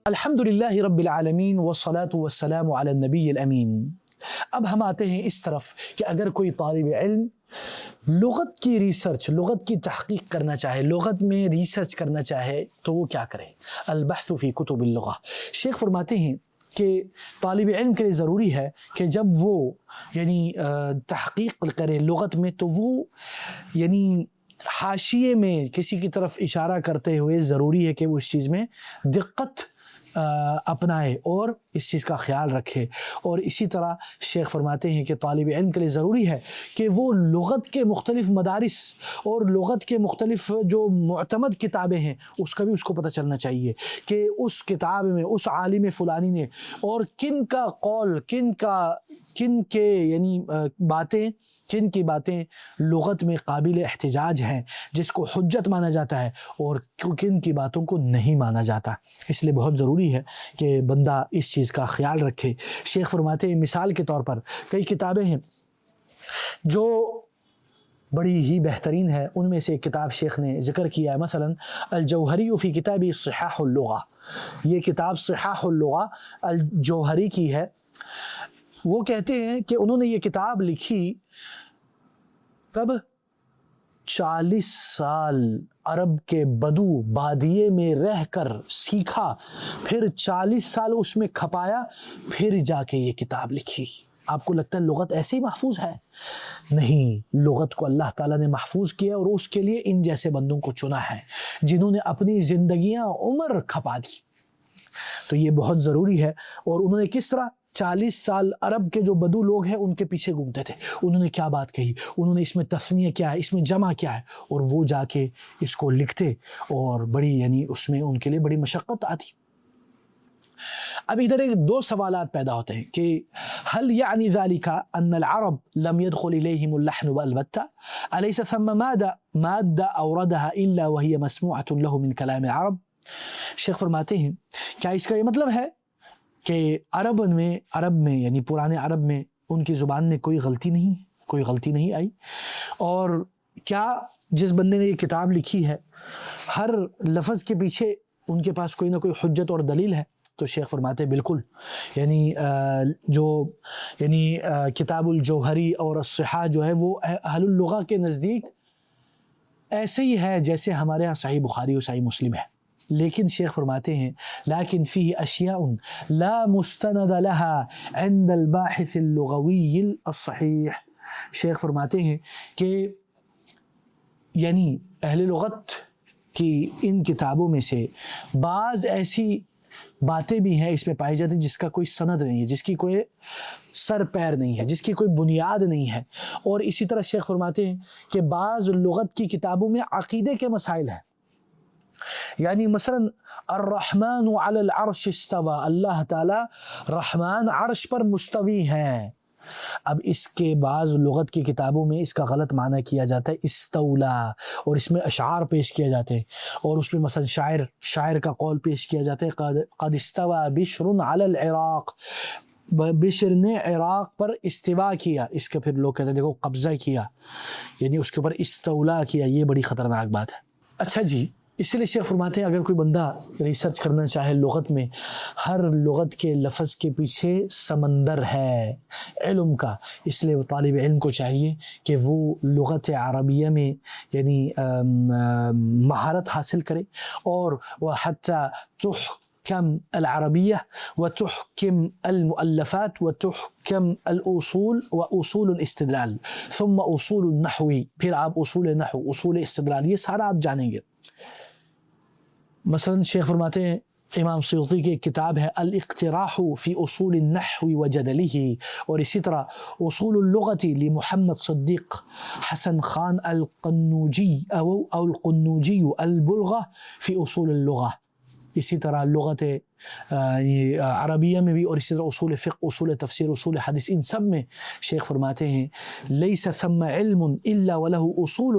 الحمد للہ رب العالمین والصلاة والسلام علی النبی الامین۔ اب ہم آتے ہیں اس طرف کہ اگر کوئی طالب علم لغت کی ریسرچ، لغت کی تحقیق کرنا چاہے، لغت میں ریسرچ کرنا چاہے تو وہ کیا کرے؟ البحث فی کتب اللغہ۔ شیخ فرماتے ہیں کہ طالب علم کے لیے ضروری ہے کہ جب وہ تحقیق کرے لغت میں تو وہ حاشیے میں کسی کی طرف اشارہ کرتے ہوئے ضروری ہے کہ وہ اس چیز میں دقت اپنائے اور اس چیز کا خیال رکھے۔ اور اسی طرح شیخ فرماتے ہیں کہ طالب علم کے لیے ضروری ہے کہ وہ لغت کے مختلف مدارس اور لغت کے مختلف جو معتمد کتابیں ہیں اس کا بھی اس کو پتہ چلنا چاہیے کہ اس کتاب میں اس عالم فلانی نے اور کن کا قول، کن کی باتیں لغت میں قابل احتجاج ہیں، جس کو حجت مانا جاتا ہے، اور کن کی باتوں کو نہیں مانا جاتا۔ اس لیے بہت ضروری ہے کہ بندہ اس چیز کا خیال رکھے۔ شیخ فرماتے ہیں مثال کے طور پر کئی کتابیں ہیں جو بڑی ہی بہترین ہے، ان میں سے ایک کتاب شیخ نے ذکر کیا ہے، مثلا الجوہری فی کتاب صحاح اللغہ۔ یہ کتاب صحاح اللغہ الجوہری کی ہے۔ وہ کہتے ہیں کہ انہوں نے یہ کتاب لکھی کب؟ 40 سال عرب کے بدو بادیے میں رہ کر سیکھا، پھر 40 سال اس میں کھپایا، پھر جا کے یہ کتاب لکھی۔ آپ کو لگتا ہے لغت ایسے ہی محفوظ ہے؟ نہیں، لغت کو اللہ تعالیٰ نے محفوظ کیا اور اس کے لیے ان جیسے بندوں کو چنا ہے جنہوں نے اپنی زندگیاں عمر کھپا دی۔ تو یہ بہت ضروری ہے۔ اور انہوں نے کس طرح 40 سال عرب کے جو بدو لوگ ہیں ان کے پیچھے گھومتے تھے، انہوں نے کیا بات کہی، انہوں نے اس میں تثنیہ کیا ہے، اس میں جمع کیا ہے، اور وہ جا کے اس کو لکھتے، اور بڑی اس میں ان کے لیے بڑی مشقت آتی۔ اب ادھر دو سوالات پیدا ہوتے ہیں کہ هل يعني ذلك ان العرب لم يدخل اليهم اللحن البتة؟ اليس ثم مادة اوردها الا وهي مسموعة له من كلام العرب؟ شیخ فرماتے ہیں کیا اس کا یہ مطلب ہے کہ عرب میں یعنی پرانے عرب میں ان کی زبان میں کوئی غلطی نہیں آئی؟ اور کیا جس بندے نے یہ کتاب لکھی ہے ہر لفظ کے پیچھے ان کے پاس کوئی نہ کوئی حجت اور دلیل ہے؟ تو شیخ فرماتے ہیں بالکل، کتاب الجوہری اور الصحاح جو ہے وہ اہل اللغہ کے نزدیک ایسے ہی ہے جیسے ہمارے ہاں صحیح بخاری اور صحیح مسلم ہے۔ لیکن شیخ فرماتے ہیں لیکن فیہ اشیاء لا مستند لها عند الباحث اللغوی الصحیح۔ شیخ فرماتے ہیں کہ اہل لغت کی ان کتابوں میں سے بعض ایسی باتیں بھی ہیں اس میں پائی جاتی جس کا کوئی سند نہیں ہے، جس کی کوئی سر پیر نہیں ہے، جس کی کوئی بنیاد نہیں ہے۔ اور اسی طرح شیخ فرماتے ہیں کہ بعض لغت کی کتابوں میں عقیدے کے مسائل ہیں، مثلا الرحمن علی العرش استوى، اللہ تعالی رحمان عرش پر مستوی ہیں۔ اب اس کے بعض لغت کی کتابوں میں اس کا غلط معنی کیا جاتا ہے استولا، اور اس میں اشعار پیش کیے جاتے ہیں، اور اس میں مثلا شاعر کا قول پیش کیا جاتا ہے قد استوى بشر علی العراق، بشر نے عراق پر استوا کیا، اس کے پھر لوگ کہتے ہیں دیکھو قبضہ کیا، اس کے اوپر استولا کیا۔ یہ بڑی خطرناک بات ہے۔ اچھا جی، اس لیے شیخ فرماتے ہیں اگر کوئی بندہ ریسرچ کرنا چاہے لغت میں، ہر لغت کے لفظ کے پیچھے سمندر ہے علم کا، اس لیے وہ طالب علم کو چاہیے کہ وہ لغت عربیہ میں مہارت حاصل کرے، اور وحتی تحکم العربیہ وتحکم المؤلفات وتحکم الاصول واصول الاستدلال ثم اصول النحو، پھر آپ اصول نحو، اصول استدلال، یہ سارا آپ جانیں گے۔ مثلا شیخ فرماتے ہیں امام سیوطی کی ایک کتاب ہے الاقتراح فی اصول النحو وجدلہ، اور اسی طرح اصول اللغة لمحمد صدیق حسن خان القنوجی او القنوجی البلغہ فی اصول اللغة، اسی طرح لغت عربیہ میں بھی، اور اسی طرح اصول فقہ، اصول تفسیر، اصول حدیث، ان سب میں شیخ فرماتے ہیں لیس ثم علم الا وله اصول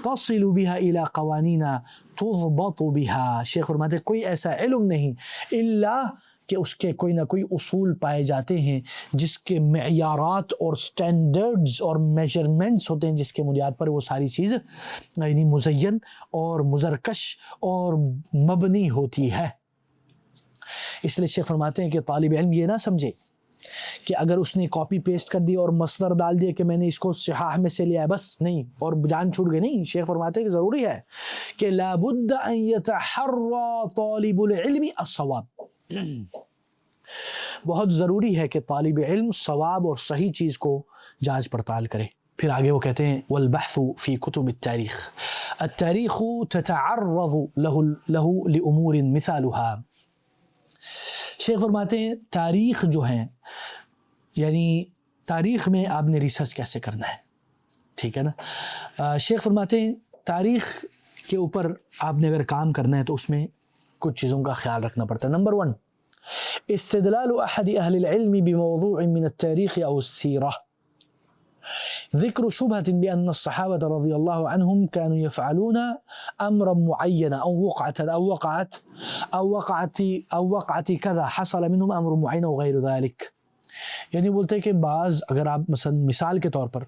تصل بها الى قوانین تضبط بها۔ شیخ فرماتے ہیں کوئی ایسا علم نہیں الا کہ اس کے کوئی نہ کوئی اصول پائے جاتے ہیں جس کے معیارات اور سٹینڈرڈز اور میجرمنٹس ہوتے ہیں، جس کے بنیاد پر وہ ساری چیز مزین اور مزرکش اور مبنی ہوتی ہے۔ اس لیے شیخ فرماتے ہیں کہ طالب علم یہ نہ سمجھے کہ اگر اس نے کاپی پیسٹ کر دی اور مصدر ڈال دیا کہ میں نے اس کو صحاح میں سے لیا ہے بس نہیں اور جان چھوٹ گئی، نہیں. شیخ فرماتے ہیں کہ ضروری ہے کہ لابد ان یتحرى طالب العلم الصواب، بہت ضروری ہے کہ طالب علم صواب اور صحیح چیز کو جانچ پڑتال کرے. پھر آگے وہ کہتے ہیں والبحث فی کتب التاریخ، التاریخ تتعرض له لامور مثالها. شیخ فرماتے ہیں تاریخ جو ہیں، یعنی تاریخ میں آپ نے ریسرچ کیسے کرنا ہے، ٹھیک ہے نا. شیخ فرماتے ہیں تاریخ کے اوپر آپ نے اگر کام کرنا ہے تو اس میں کچھ چیزوں کا خیال رکھنا پڑتا ہے. نمبر 1، استدلال احد اہل العلم بموضوع من التاريخ او السيرة، ذكر شبهة بأن الصحابة رضي الله عنهم كانوا يفعلون أمرا معينا أو وقعت كذا حصل منهم أمر معين وغير ذلك. یعنی بولتے ہیں کہ بعض اگر آپ مثال کے طور پر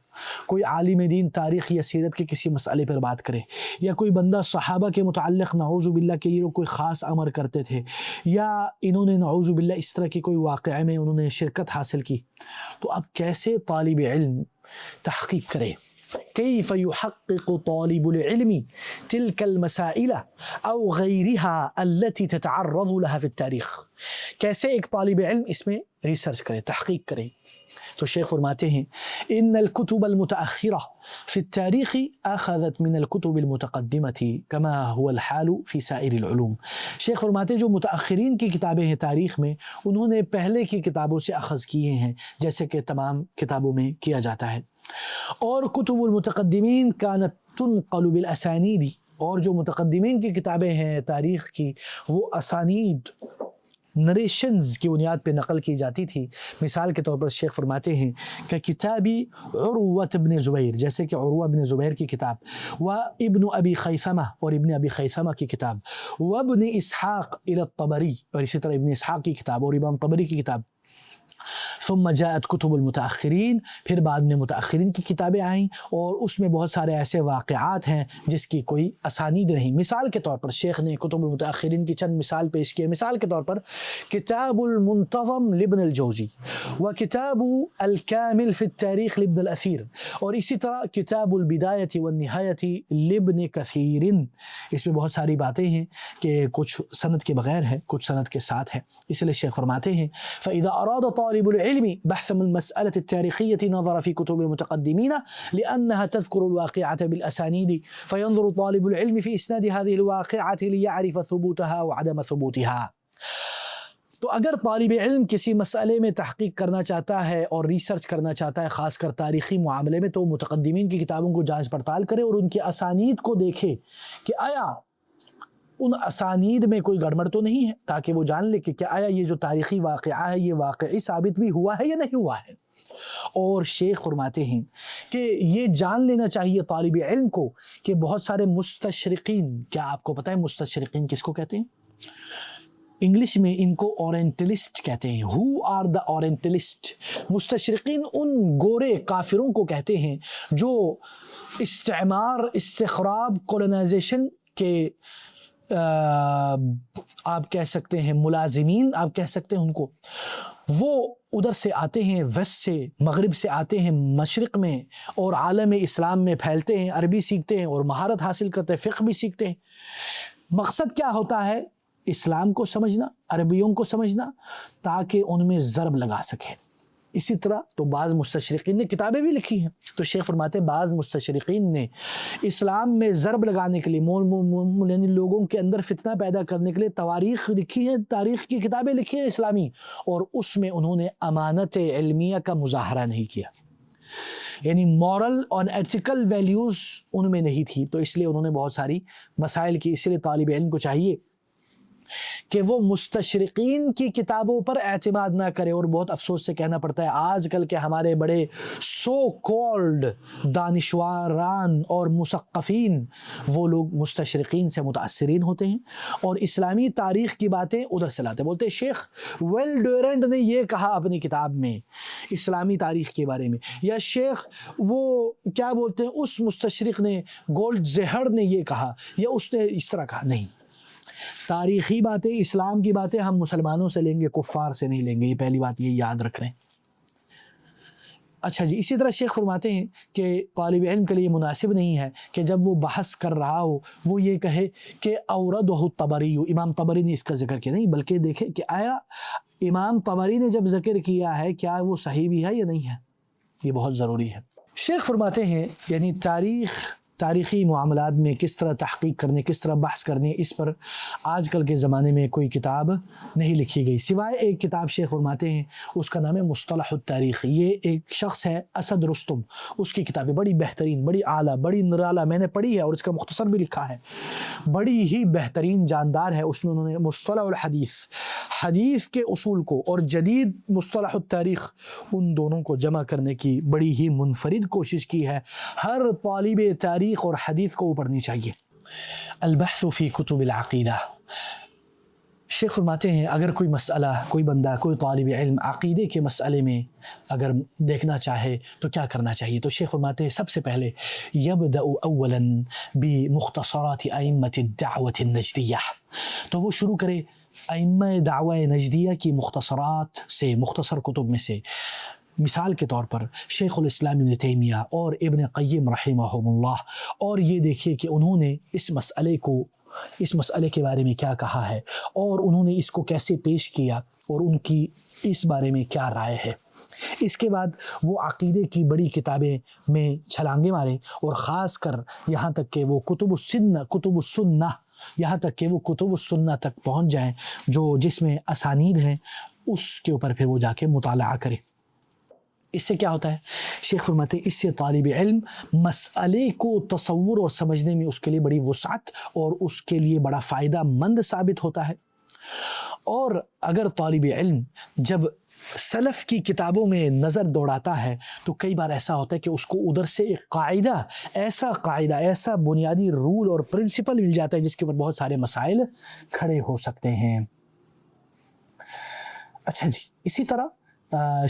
کوئی عالم دین تاریخ یا سیرت کے کسی مسئلے پر بات کرے، یا کوئی بندہ صحابہ کے متعلق نعوذ باللہ کہ یہ کوئی خاص امر کرتے تھے، یا انہوں نے نعوذ باللہ اس طرح کی کوئی واقعے میں انہوں نے شرکت حاصل کی، تو اب کیسے طالب علم تحقیق کرے؟ كيف يحقق طالب العلم تلك المسائل أو غيرها التي تتعرض لها في التاريخ؟ کیسے ایک طالب علم اس میں ریسرچ کرے، تحقیق کرے؟ تو شیخ فرماتے ہیں ان الكتب المتأخرة في التاريخ أخذت من الكتب المتقدمة كما هو الحال في سائر العلوم. شیخ فرماتے ہیں جو متأخرین کی کتابیں ہیں تاریخ میں، انہوں نے پہلے کی کتابوں سے اخذ کیے ہیں جیسے کہ تمام کتابوں میں کیا جاتا ہے. اور کتب المتقدمین كانت تنقل بالاسانید، اور جو متقدمین کی کتابیں ہیں تاریخ کی وہ اسانید نریشنز کی بنیاد پہ نقل کی جاتی تھی. مثال کے طور پر شیخ فرماتے ہیں کہ کتابی عروہ بن زبیر، جیسے کہ عروہ بن زبیر کی کتاب، و ابن ابی خیثمہ اور ابن ابی خیثمہ کی کتاب، و ابن اسحاق الى الطبری، اور اسی طرح ابن اسحاق کی کتاب اور امام طبری کی کتاب. ثم جاءت کتب المتاخرین، پھر بعد میں متاخرین کی کتابیں آئیں اور اس میں بہت سارے ایسے واقعات ہیں جس کی کوئی اسانید نہیں. مثال کے طور پر شیخ نے کتب المتاخرین کی چند مثال پیش کی. مثال کے طور پر کتاب المنتظم لابن الجوزی، و کتاب الکامل فی التاریخ لابن الاثیر، اور اسی طرح کتاب البدایۃ والنہایۃ لابن کثیر. اس میں بہت ساری باتیں ہیں کہ کچھ سند کے بغیر ہے، کچھ سند کے ساتھ ہے. اس لیے شیخ فرماتے ہیں فإذا أراد طالب العلم بحث المسألة التاريخية نظر في كتب المتقدمين لأنها تذكر الواقعة بالأسانيد، فينظر طالب العلم في إسناد هذه الواقعة ليعرف ثبوتها وعدم ثبوتها. تو اگر طالب علم کسی مسئلے میں تحقیق کرنا چاہتا ہے اور ریسرچ کرنا چاہتا ہے خاص کر تاریخی معاملے میں، تو متقدمین کی کتابوں کو جانچ پڑتال کرے اور ان کی اسانید کو دیکھے کہ آیا ان اسانید میں کوئی گڑبڑ تو نہیں ہے، تاکہ وہ جان لے کہ کیا آیا یہ جو تاریخی واقعہ ہے یہ واقعی ثابت بھی ہوا ہے یا نہیں ہوا ہے. اور شیخ فرماتے ہیں کہ یہ جان لینا چاہیے طالب علم کو کہ بہت سارے مستشرقین، کیا آپ کو پتہ ہے مستشرقین کس کو کہتے ہیں؟ انگلش میں ان کو اورینٹلسٹ کہتے ہیں. Who are the orientalist? مستشرقین ان گورے کافروں کو کہتے ہیں جو استعمار، استخراب، کولونائزیشن کے آپ کہہ سکتے ہیں ملازمین، آپ کہہ سکتے ہیں ان کو. وہ ادھر سے آتے ہیں، ویسٹ سے، مغرب سے آتے ہیں مشرق میں اور عالم اسلام میں پھیلتے ہیں، عربی سیکھتے ہیں اور مہارت حاصل کرتے ہیں، فقہ بھی سیکھتے ہیں. مقصد کیا ہوتا ہے؟ اسلام کو سمجھنا، عربیوں کو سمجھنا، تاکہ ان میں ضرب لگا سکے. اسی طرح تو بعض مستشرقین نے کتابیں بھی لکھی ہیں. تو شیخ فرماتے ہیں بعض مستشرقین نے اسلام میں ضرب لگانے کے لیے، یعنی لوگوں کے اندر فتنہ پیدا کرنے کے لیے تواریخ لکھی ہیں، تاریخ کی کتابیں لکھی ہیں اسلامی، اور اس میں انہوں نے امانت علمیہ کا مظاہرہ نہیں کیا، یعنی مورل اور ایتھیکل ویلیوز ان میں نہیں تھی. تو اس لیے انہوں نے بہت ساری مسائل کی. اس لیے طالب علم کو چاہیے کہ وہ مستشرقین کی کتابوں پر اعتماد نہ کرے. اور بہت افسوس سے کہنا پڑتا ہے آج کل کے ہمارے بڑے سو کالڈ دانشوران اور مثقفین، وہ لوگ مستشرقین سے متاثرین ہوتے ہیں اور اسلامی تاریخ کی باتیں ادھر سے لاتے. بولتے شیخ ویل ڈیورنٹ نے یہ کہا اپنی کتاب میں اسلامی تاریخ کے بارے میں، یا شیخ وہ کیا بولتے ہیں اس مستشرق نے، گولڈ زہر نے یہ کہا، یا اس نے اس طرح کہا. نہیں، تاریخی باتیں، اسلام کی باتیں ہم مسلمانوں سے لیں گے، کفار سے نہیں لیں گے، یہ پہلی بات یہ یاد رکھ رہے ہیں۔ اچھا جی، اسی طرح شیخ فرماتے ہیں کہ طالب علم کے لیے مناسب نہیں ہے کہ جب وہ بحث کر رہا ہو وہ یہ کہے کہ اوردہ الطبری، امام طبری نے اس کا ذکر کیا، نہیں، بلکہ دیکھے کہ آیا امام طبری نے جب ذکر کیا ہے کیا وہ صحیح بھی ہے یا نہیں ہے، یہ بہت ضروری ہے۔ شیخ فرماتے ہیں یعنی تاریخی معاملات میں کس طرح تحقیق کرنے، کس طرح بحث کرنے، اس پر آج کل کے زمانے میں کوئی کتاب نہیں لکھی گئی، سوائے ایک کتاب شیخ فرماتے ہیں اس کا نام ہے مصطلح التاریخ۔ یہ ایک شخص ہے اسد رستم، اس کی کتابیں بڑی بہترین، بڑی اعلیٰ، بڑی نرالا، میں نے پڑھی ہے اور اس کا مختصر بھی لکھا ہے، بڑی ہی بہترین، جاندار ہے۔ اس میں انہوں نے مصطلح الحدیث، حدیث کے اصول کو، اور جدید مصطلح التاریخ، ان دونوں کو جمع کرنے کی بڑی ہی منفرد کوشش کی ہے۔ ہر طالب تاریخ اور حدیث کو پڑھنی چاہیے۔ البحث فی کتب العقیدہ، شیخ فرماتے ہیں اگر کوئی مسئلہ، کوئی بندہ، کوئی طالب علم عقیدے کے مسئلے میں اگر دیکھنا چاہے تو کیا کرنا چاہیے، تو شیخ فرماتے ہیں سب سے پہلے یبدأ اولا بمختصرات ائمۃ الدعوۃ النجدیہ، تو وہ شروع کرے ائمہ دعوہ نجدیہ کی مختصرات سے، مختصر کتب میں سے۔ مثال کے طور پر شیخ الاسلام ابن تیمیہ اور ابن قیم رحمہم اللہ، اور یہ دیکھیے کہ انہوں نے اس مسئلے کے بارے میں کیا کہا ہے اور انہوں نے اس کو کیسے پیش کیا اور ان کی اس بارے میں کیا رائے ہے۔ اس کے بعد وہ عقیدے کی بڑی کتابیں میں چھلانگے ماریں، اور خاص کر یہاں تک کہ وہ کتب السنہ یہاں تک کہ وہ کتب السنہ تک پہنچ جائیں، جس میں اسانید ہیں، اس کے اوپر پھر وہ جا کے مطالعہ کرے۔ اس سے کیا ہوتا ہے، شیخ فرماتے ہیں اس سے طالب علم مسئلے کو تصور اور سمجھنے میں اس کے لیے بڑی وسعت اور اس کے لیے بڑا فائدہ مند ثابت ہوتا ہے۔ اور اگر طالب علم جب سلف کی کتابوں میں نظر دوڑاتا ہے تو کئی بار ایسا ہوتا ہے کہ اس کو ادھر سے ایک قاعدہ، ایسا بنیادی رول اور پرنسپل مل جاتا ہے جس کے اوپر بہت سارے مسائل کھڑے ہو سکتے ہیں۔ اچھا جی، اسی طرح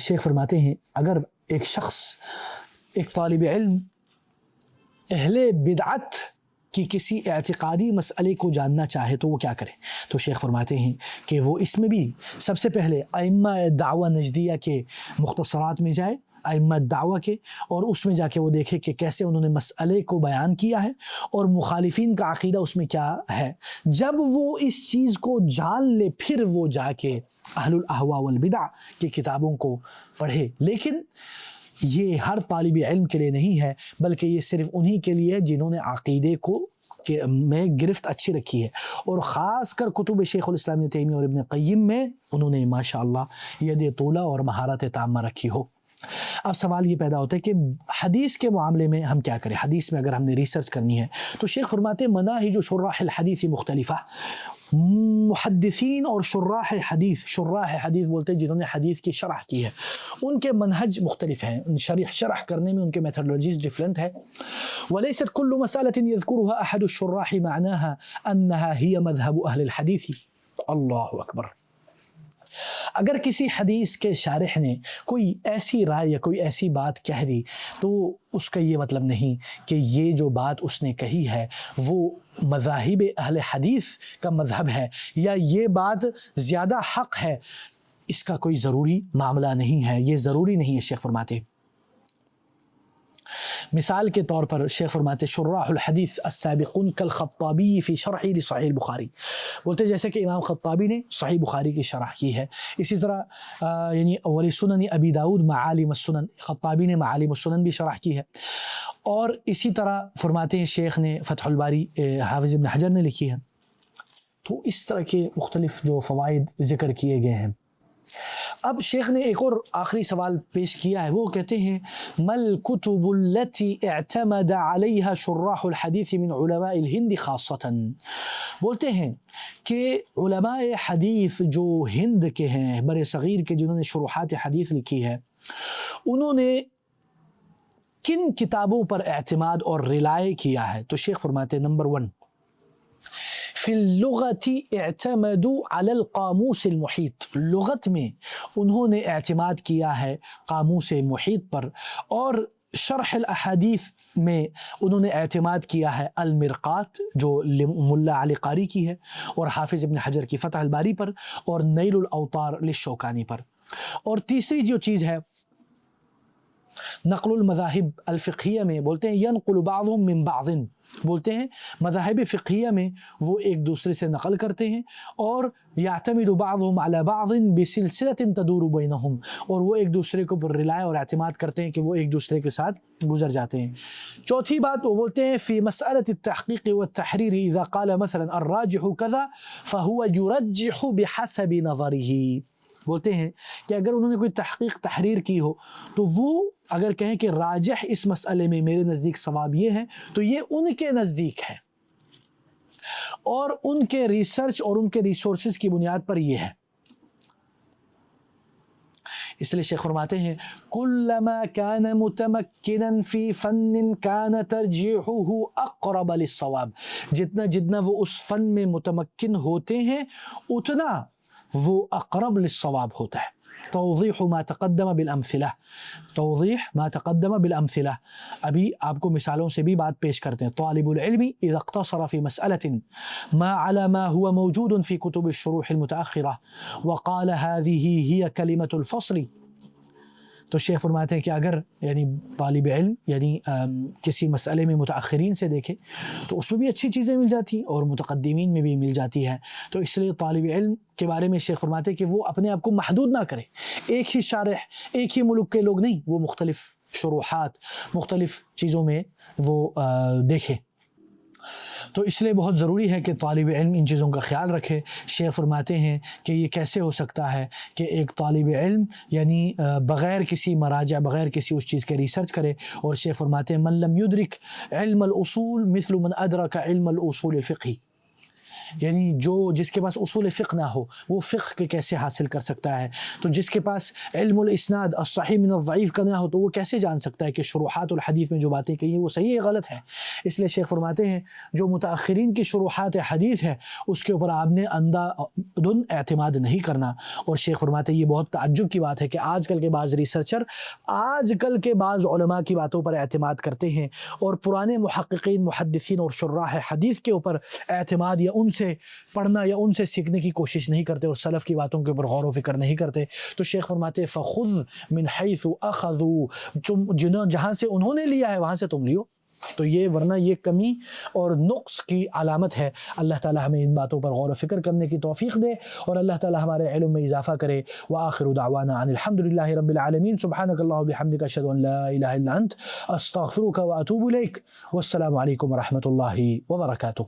شیخ فرماتے ہیں اگر ایک شخص، ایک طالب علم اہل بدعت کی کسی اعتقادی مسئلے کو جاننا چاہے تو وہ کیا کرے، تو شیخ فرماتے ہیں کہ وہ اس میں بھی سب سے پہلے ائمہ دعوہ نجدیہ کے مختصرات میں جائے، ائمہ دعوہ کے، اور اس میں جا کے وہ دیکھے کہ کیسے انہوں نے مسئلے کو بیان کیا ہے اور مخالفین کا عقیدہ اس میں کیا ہے۔ جب وہ اس چیز کو جان لے پھر وہ جا کے اہل الاہواء والبدع کی کتابوں کو پڑھے۔ لیکن یہ ہر طالب علم کے لیے نہیں ہے، بلکہ یہ صرف انہی کے لیے ہے جنہوں نے عقیدے کو میں گرفت اچھی رکھی ہے، اور خاص کر کتب شیخ الاسلام ابن تیمیہ اور ابن قیم میں انہوں نے ماشاءاللہ ید طولہ اور مہارت تامہ رکھی ہو۔ اب سوال یہ پیدا ہوتا ہے کہ حدیث کے معاملے میں ہم کیا کریں، حدیث میں اگر ہم نے ریسرچ کرنی ہے تو شیخ فرماتے مناہج شراح الحدیث مختلفہ، محدثین اور شراح حدیث بولتے ہیں جنہوں نے حدیث کی شرح کی ہے، ان کے منہج مختلف ہیں، شرح کرنے میں ان کے میتھڈولوجیز ڈیفرنٹ ہے۔ ولیست کل مسألة يذكرها احد الشراح معناها انها هي مذهب اہل الحدیث۔ اللہ اکبر۔ اگر کسی حدیث کے شارح نے کوئی ایسی رائے یا کوئی ایسی بات کہہ دی تو اس کا یہ مطلب نہیں کہ یہ جو بات اس نے کہی ہے وہ مذاہب اہل حدیث کا مذہب ہے یا یہ بات زیادہ حق ہے، اس کا کوئی ضروری معاملہ نہیں ہے، یہ ضروری نہیں ہے۔ شیخ فرماتے مثال کے طور پر شیخ فرماتے شراح الحدیث السابقون کالخطابی فی شرح لصحیح البخاری، بولتے جیسے کہ امام خطابی نے صحیح بخاری کی شرح کی ہے، اسی طرح یعنی ولسنن ابی داود معالم السنن، خطابی نے معالم السنن بھی شرح کی ہے، اور اسی طرح فرماتے ہیں شیخ نے فتح الباری حافظ ابن حجر نے لکھی ہے۔ تو اس طرح کے مختلف جو فوائد ذکر کیے گئے ہیں۔ اب شیخ نے ایک اور آخری سوال پیش کیا ہے، وہ کہتے ہیں مل کتب التي اعتمد عليها شراح الحديث من علماء الہند خاصتا، بولتے ہیں کہ علماء حدیث جو ہند کے ہیں، بر صغیر کے، جنہوں نے شروحات حدیث لکھی ہے، انہوں نے کن کتابوں پر اعتماد اور ریلائے کیا ہے، تو شیخ فرماتے نمبر 1 فی اللغت اعتمدوا علی القاموس المحیط، لغت میں انہوں نے اعتماد کیا ہے قاموس محیط پر، اور شرح الاحادیث میں انہوں نے اعتماد کیا ہے المرقات جو ملا علی قاری کی ہے، اور حافظ ابن حجر کی فتح الباری پر، اور نیل الاوطار للشوکانی پر۔ اور تیسری جو چیز ہے نقل المذاہب الفقہیہ میں بولتے ہیں ینقل بعضهم من بعض، بولتے ہیں مذاہب فقہیہ میں وہ ایک دوسرے سے نقل کرتے ہیں، اور یعتمد بعضهم على بعض بسلسلة تدور بینہم، اور وہ ایک دوسرے کے اوپر رلائے اور اعتماد کرتے ہیں کہ وہ ایک دوسرے کے ساتھ گزر جاتے ہیں۔ چوتھی بات وہ بولتے ہیں فی مسألة التحقیق والتحریر اذا قال مثلا الراجح كذا فهو يرجح بحسب نظره، بولتے ہیں کہ اگر انہوں نے کوئی تحقیق تحریر کی ہو تو وہ اگر کہیں کہ راجح اس مسئلے میں میرے نزدیک صواب یہ ہے تو یہ ان کے نزدیک ہے، اور ان کے ریسرچ اور ان کے ریسورسز کی بنیاد پر یہ ہے۔ اس لیے شیخ فرماتے ہیں کلما کان متمکنا فی فن کان ترجیحہ اقرب للصواب، جتنا وہ اس فن میں متمکن ہوتے ہیں اتنا وہ اقرب للصواب ہوتا ہے۔ توضیح ما تقدم بالامثلہ، توضیح ما تقدم بالامثلہ، ابھی آپ کو مثالوں سے بھی بات پیش کرتے ہیں۔ طالب العلم اذا اقتصر في مسألة ما على ما هو موجود في كتب الشروح المتأخرة وقال هذه هي كلمة الفصل، تو شیخ فرماتے ہیں کہ اگر یعنی طالب علم یعنی کسی مسئلے میں متاخرین سے دیکھے تو اس میں بھی اچھی چیزیں مل جاتی ہیں اور متقدمین میں بھی مل جاتی ہے، تو اس لیے طالب علم کے بارے میں شیخ فرماتے ہیں کہ وہ اپنے آپ کو محدود نہ کرے، ایک ہی شارح ایک ہی ملک کے لوگ نہیں، وہ مختلف شروحات مختلف چیزوں میں وہ دیکھے۔ تو اس لیے بہت ضروری ہے کہ طالب علم ان چیزوں کا خیال رکھے۔ شیخ فرماتے ہیں کہ یہ کیسے ہو سکتا ہے کہ ایک طالب علم یعنی بغیر کسی مراجع بغیر کسی اس چیز کے ریسرچ کرے، اور شیخ فرماتے ہیں من لم یدرک علم الاصول مثل من ادرک علم الاصول الفقہی، یعنی جس کے پاس اصول فقہ نہ ہو وہ فقہ کے کیسے حاصل کر سکتا ہے، تو جس کے پاس علم الاسناد الصحیح من الضعیف کا نہ ہو تو وہ کیسے جان سکتا ہے کہ شروحات الحدیث میں جو باتیں کہی ہیں وہ صحیح ہے غلط ہے۔ اس لیے شیخ فرماتے ہیں جو متاخرین کی شروحات حدیث ہے اس کے اوپر آپ نے اندھا دھند اعتماد نہیں کرنا۔ اور شیخ فرماتے ہیں یہ بہت تعجب کی بات ہے کہ آج کل کے بعض ریسرچر آج کل کے بعض علماء کی باتوں پر اعتماد کرتے ہیں اور پرانے محققین محدثین اور شراح حدیث کے اوپر اعتماد یا ان سے پڑھنا یا ان سے سیکھنے کی کوشش نہیں کرتے اور سلف کی باتوں کے اوپر غور و فکر نہیں کرتے۔ تو شیخ فرماتے فَخُذْ مِنْ حَيْثُ أَخَذُوا، جہاں سے انہوں نے لیا ہے وہاں سے تم لیو، تو یہ ورنہ یہ کمی اور نقص کی علامت ہے۔ اللہ تعالی ہمیں ان باتوں پر غور و فکر کرنے کی توفیق دے اور اللہ تعالی ہمارے علم میں اضافہ کرے۔ وآخر دعوانا ان الحمد للہ رب العالمین، سبحانک اللہم وبحمدک، اشہد ان لا الہ الا انت، استغفرک واتوب الیک، والسلام علیکم ورحمۃ اللہ وبرکاتہ۔